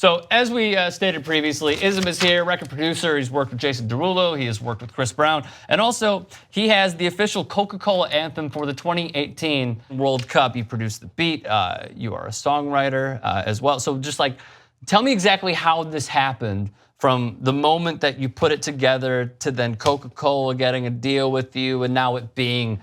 So as we stated previously, Ism is here, record producer. He's worked with Jason Derulo. He has worked with Chris Brown. And also, he has the official Coca-Cola anthem for the 2018 World Cup. You produced the beat. You are a songwriter as well. So just like, tell me exactly how this happened from the moment that you put it together to then Coca-Cola getting a deal with you and now it being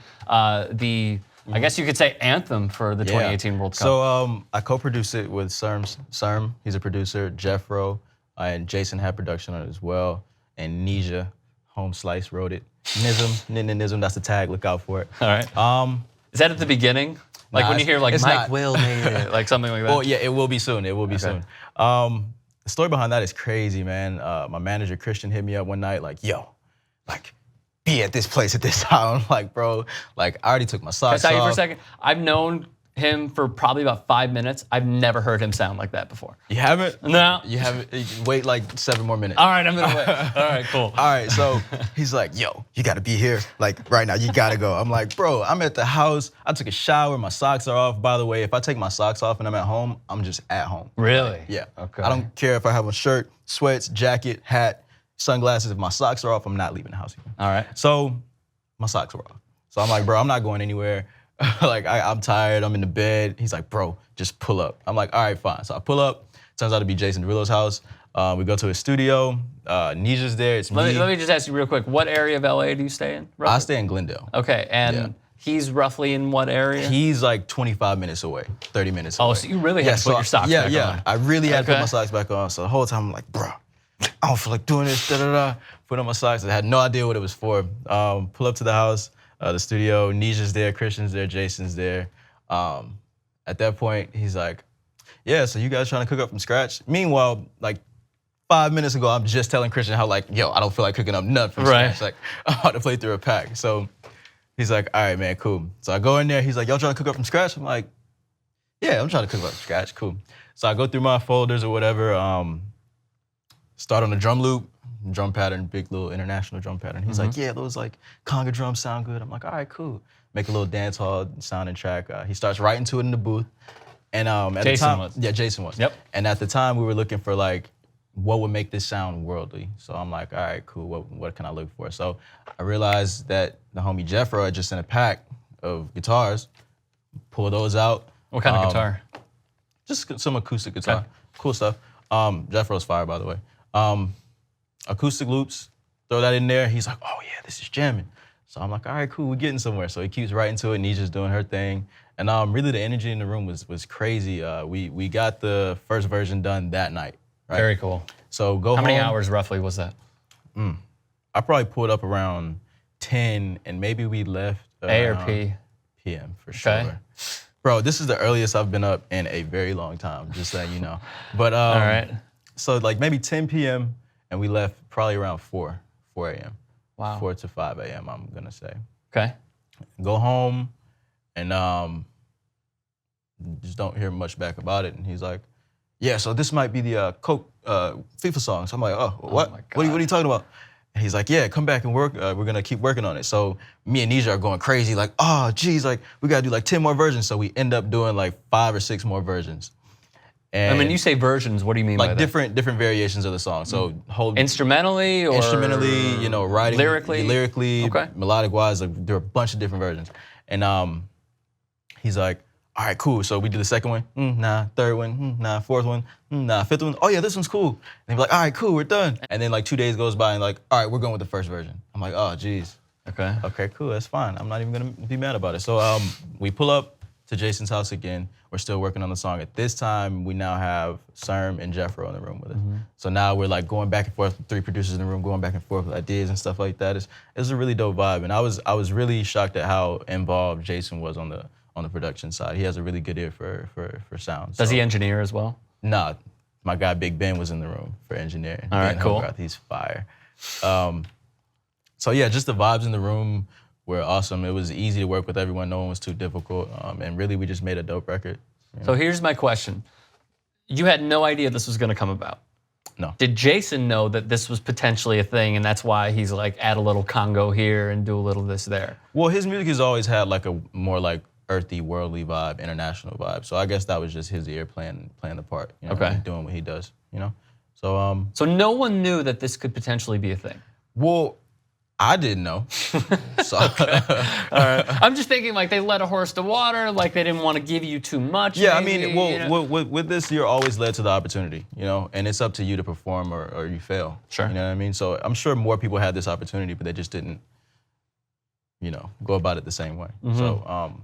I guess you could say anthem for the 2018 World Cup. So I co-produced it with Serm. He's a producer. Jeffro and Jason had production on it as well. And Nisha, Home Slice wrote it. Nism, that's the tag. Look out for it. All right. Is that at the beginning? Like when you hear like Mike Will made it, like something like that? Well, yeah, it will be soon. It will be soon. The story behind that is crazy, man. My manager Christian hit me up one night like, yo, like, be at this place at this time. I'm like, bro, like I already took my socks off. Can I stop you for a second? I've known him for probably about 5 minutes. I've never heard him sound like that before. You haven't? No. You haven't? Wait like 7 more minutes. All right, I'm gonna wait. All right, cool. All right, so he's like, yo, you gotta be here. Like right now, you gotta go. I'm like, bro, I'm at the house. I took a shower, my socks are off. By the way, if I take my socks off and I'm at home, I'm just at home. Really? Like, yeah. Okay. I don't care if I have a shirt, sweats, jacket, hat, sunglasses. If my socks are off, I'm not leaving the house again. All right. So my socks were off. So I'm like, bro, I'm not going anywhere. Like, I'm tired, I'm in the bed. He's like, bro, just pull up. I'm like, all right, fine. So I pull up. Turns out to be Jason Derulo's house. We go to his studio. Nisha's there, it's me. Let me just ask you real quick. What area of LA do you stay in? Roughly? I stay in Glendale. Okay, and he's roughly in what area? He's like 25 minutes away, 30 minutes away. Oh, so you really had to put your socks back on. Yeah, I really had to put my socks back on. So the whole time I'm like, bro, I don't feel like doing this, da-da-da. Put on my socks, I had no idea what it was for. Pull up to the house, the studio, Nisha's there, Christian's there, Jason's there. At that point, he's like, yeah, so you guys trying to cook up from scratch? Meanwhile, like 5 minutes ago, I'm just telling Christian how like, yo, I don't feel like cooking up nothing from scratch. Like, I'm about to play through a pack. So he's like, all right, man, cool. So I go in there, he's like, y'all trying to cook up from scratch? I'm like, yeah, I'm trying to cook up from scratch, cool. So I go through my folders or whatever, start on the drum loop, drum pattern, big little international drum pattern. He's like, yeah, those like conga drums sound good. I'm like, all right, cool. Make a little dance hall sounding track. He starts writing to it in the booth. And at the time, yeah, Jason was. Yep. And at the time, we were looking for like, what would make this sound worldly? So I'm like, all right, cool, what can I look for? So I realized that the homie Jeffro had just sent a pack of guitars, pull those out. What kind of guitar? Just some acoustic guitar, cool stuff. Jeffro's fire, by the way. Acoustic loops, throw that in there. He's like, oh yeah, this is jamming. So I'm like, all right, cool, we're getting somewhere. So he keeps writing to it, Nisha's doing her thing. And really the energy in the room was crazy. We got the first version done that night. Right? Very cool. So go home. How many hours roughly was that? I probably pulled up around 10 and maybe we left A or P? PM for sure. Bro, this is the earliest I've been up in a very long time, just so you know. But all right. So like maybe 10 p.m. and we left probably around 4 a.m. Wow. 4 to 5 a.m. I'm gonna say. Okay. Go home and just don't hear much back about it. And he's like, yeah, so this might be the FIFA song. So I'm like, oh, what? What are you talking about? And he's like, yeah, come back and work. We're gonna keep working on it. So me and Nisha are going crazy, like, oh, geez, like we gotta do like 10 more versions. So we end up doing like 5 or 6 more versions. And I mean, you say versions, what do you mean by that? Like different variations of the song. So whole instrumentally or instrumentally, you know, writing, lyrically, melodic wise, like there are a bunch of different versions. And he's like, all right, cool. So we do the second one, nah, third one, nah, fourth one, nah, fifth one. Oh yeah, this one's cool. And he's like, all right, cool, we're done. And then like 2 days goes by and like, all right, we're going with the first version. I'm like, oh, geez. Okay, cool, that's fine. I'm not even gonna be mad about it. So we pull up to Jason's house again. We're still working on the song. At this time, we now have Serm and Jeffro in the room with us. So now we're like going back and forth, 3 producers in the room, going back and forth with ideas and stuff like that. It's a really dope vibe. And I was really shocked at how involved Jason was on the production side. He has a really good ear for sound. Does he engineer as well? Nah, my guy Big Ben was in the room for engineering. All right, cool. He's fire. So yeah, just the vibes in the room were awesome. It was easy to work with everyone. No one was too difficult. And really, we just made a dope record. So here's my question. You had no idea this was gonna come about. No. Did Jason know that this was potentially a thing and that's why he's like, add a little Congo here and do a little this there? Well, his music has always had like a more like earthy, worldly vibe, international vibe. So I guess that was just his ear playing the part, you know, doing what he does. you know? So, So no one knew that this could potentially be a thing. well, I didn't know. So, All right. I'm just thinking like they led a horse to water, like they didn't want to give you too much. yeah, maybe, I mean, well, you know? with this, you're always led to the opportunity, you know, and it's up to you to perform or you fail. Sure. You know what I mean? So I'm sure more people had this opportunity, but they just didn't, you know, go about it the same way. So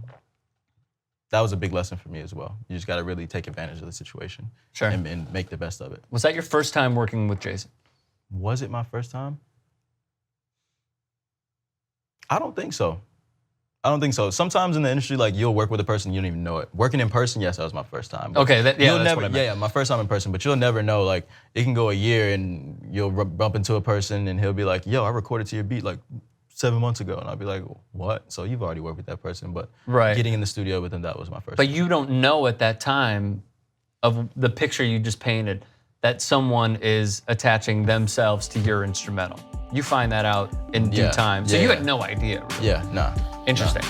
that was a big lesson for me as well. You just got to really take advantage of the situation Sure. and make the best of it. Was that your first time working with Jason? Was it my first time? I don't think so. I don't think so. Sometimes in the industry, like you'll work with a person, you don't even know it. Working in person, yes, that was my first time. But Okay, you'll that's never, what I meant. yeah, my first time in person, but you'll never know. Like it can go a year and you'll bump into a person and he'll be like, yo, I recorded to your beat like 7 months ago. And I'll be like, what? So you've already worked with that person, but getting in the studio with them, that was my first But time. you don't know at that time of the picture you just painted that someone is attaching themselves to your instrumental. You find that out in due time. So you had no idea, really. Yeah, nah. Interesting.